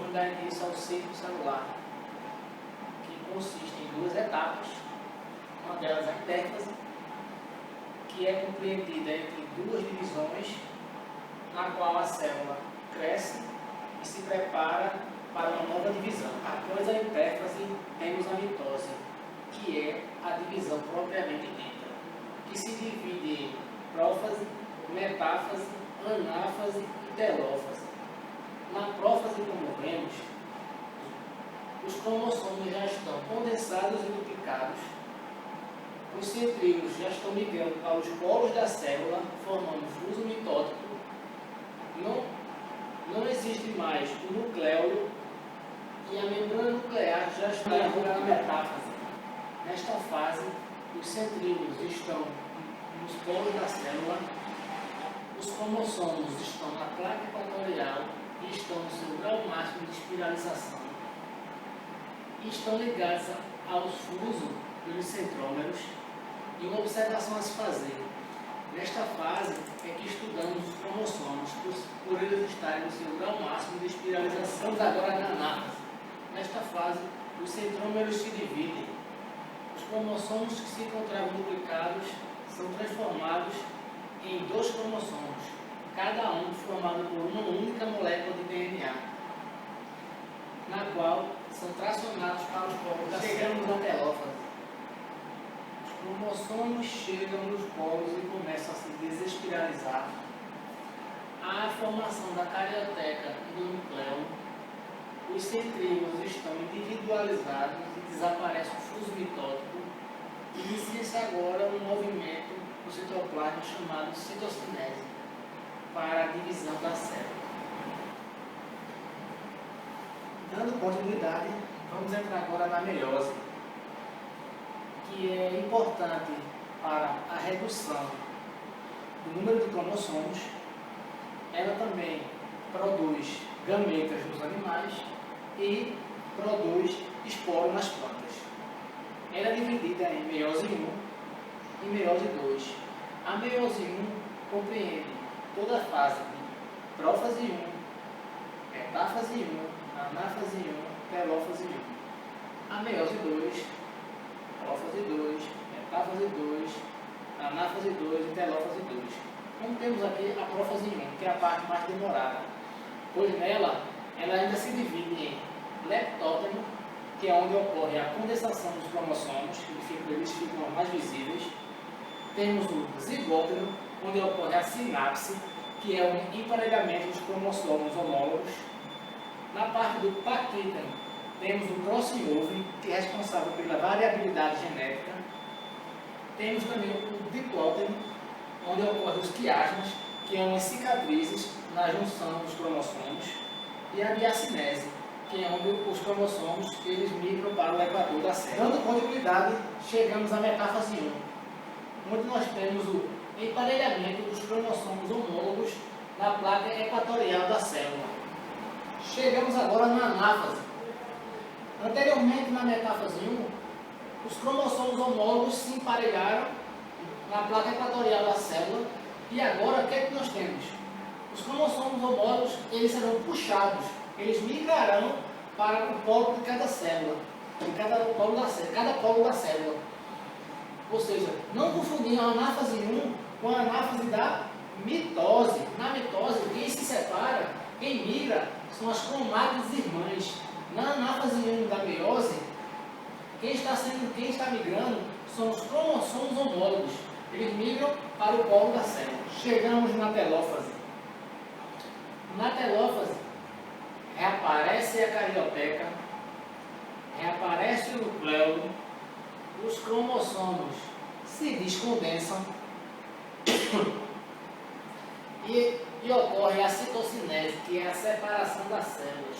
vamos dar início ao ciclo celular, que consiste em duas etapas. Uma delas é a intérfase, que é compreendida entre duas divisões, na qual a célula cresce e se prepara para uma nova divisão. Após a intérfase, temos a mitose, que é a divisão propriamente dita, que se divide em prófase, metáfase, anáfase e telófase. Na prófase, como vemos, os cromossomos já estão condensados e duplicados, os centríolos já estão migrando para os polos da célula, formando fuso mitótico. Não existe mais o nucleolo e a membrana nuclear já está na metáfase. Nesta fase, os centríolos estão nos polos da célula, os cromossomos estão na placa equatorial e estão no seu grau máximo de espiralização e estão ligados aos fusos dos centrômeros. E uma observação a se fazer: nesta fase é que estudamos os cromossomos por eles estarem no seu grau máximo de espiralização. Estamos agora na anáfase. Nesta fase, os centrômeros se dividem. Os cromossomos que se encontravam duplicados são transformados em dois cromossomos, cada um formado por uma única molécula de DNA, na qual são tracionados para os polos da célula. Chegamos na telófase. Os cromossomos chegam nos polos e começam a se desespiralizar. Há a formação da carioteca e do nucleolo. Os centríolos estão individualizados e desaparece o fuso mitótico. Inicia-se agora um movimento no citoplasma chamado citocinese para a divisão da célula. Dando continuidade, vamos entrar agora na meiose, que é importante para a redução do número de cromossomos. Ela também produz gametas nos animais e produz esporo nas plantas. Ela é dividida em meiose 1 e meiose 2. A meiose 1 compreende toda a fase de prófase 1, metáfase 1, anáfase 1, telófase 1. A meiose 2, prófase 2, metáfase 2, anáfase 2 e telófase 2. Como temos aqui a prófase 1, que é a parte mais demorada, pois nela ela ainda se divide em leptóteno, que é onde ocorre a condensação dos cromossomos, eles ficam mais visíveis. Temos o zigóteno, onde ocorre a sinapse, que é o emparelhamento dos cromossomos homólogos. Na parte do paquíteno, temos o crossover, que é responsável pela variabilidade genética. Temos também o diplóteno, onde ocorrem os quiasmas, que são as cicatrizes na junção dos cromossomos. E a diacinese, que é onde os cromossomos eles migram para o equador da célula. Dando continuidade, chegamos à metáfase 1, onde nós temos o emparelhamento dos cromossomos homólogos na placa equatorial da célula. Chegamos agora na anáfase. Anteriormente, na metáfase 1, os cromossomos homólogos se emparelharam na placa equatorial da célula, e agora o que é que nós temos? Os cromossomos homólogos eles serão puxados, eles migrarão para o polo de cada célula, cada polo da célula. Ou seja, não confundir a anáfase 1 com a anáfase da mitose. Na mitose, quem se separa, quem migra, são as cromátides irmãs. Na anáfase 1 da meiose, quem está migrando são os cromossomos homólogos. Eles migram para o polo da célula. Chegamos na telófase. Na telófase, reaparece a carioteca, reaparece o nucleolo, os cromossomos se descondensam e ocorre a citocinese, que é a separação das células,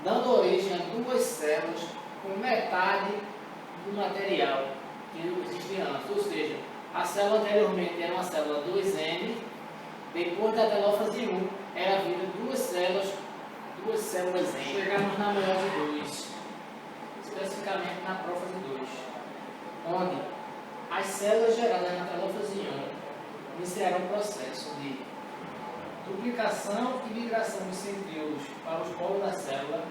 dando origem a duas células com metade do material que existia antes. Ou seja, a célula anteriormente era uma célula 2N, depois da telófase 1, ela vira duas células N. Chegamos na meiose 2, especificamente na prófase 2, onde as células geradas na telófase 1 iniciarão o processo de duplicação e migração dos centríolos para os polos da célula,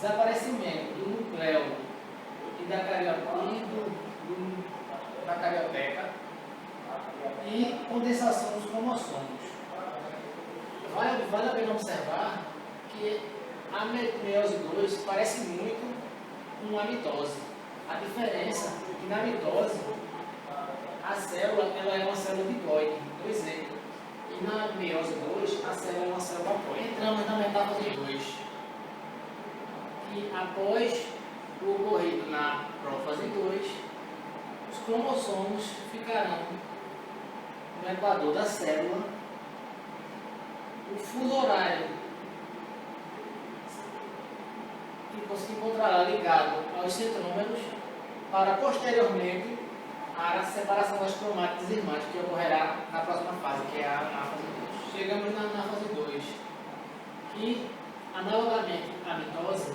desaparecimento do núcleo e da carioteca e condensação dos cromossomos. Vale a pena observar que a meiose 2 parece muito com a mitose. A diferença é que na mitose a célula ela é uma célula diploide, 2E. E na meiose 2 a célula é uma célula haploide. Entramos na metáfase 2. E após o ocorrido na prófase 2, os cromossomos ficarão no equador da célula. O fuso horário que se encontrará ligado aos centrômeros para posteriormente a separação das cromátides irmãs que ocorrerá na próxima fase, que é a fase 2. Chegamos na fase 2, que analogamente à mitose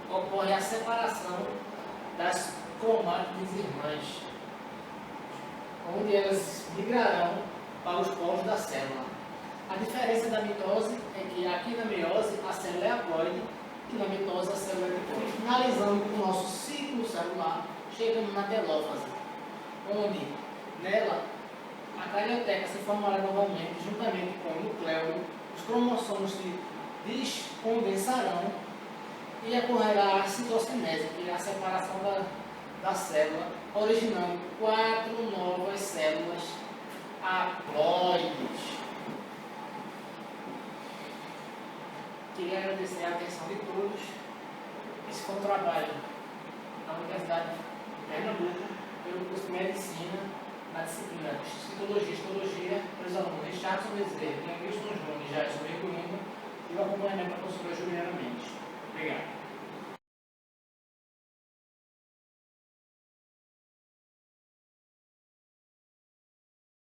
ocorre a separação das cromátides irmãs, onde elas migrarão para os polos da célula. A diferença da mitose é que aqui na meiose a célula é haploide, que na mitose a célula é diploide. Finalizando com o nosso ciclo celular, chegamos na telófase, onde nela a carioteca se formará novamente juntamente com o núcleo, os cromossomos se descondensarão e ocorrerá a citocinese, que é a separação da célula, originando 4 novas células haploides. Queria agradecer a atenção de todos. Esse foi um trabalho da Universidade de Pernambuco, pelo curso de Medicina, na disciplina de Citologia e Histologia, pelos alunos Richardson Bezerra, Wilson Júnior e Jairson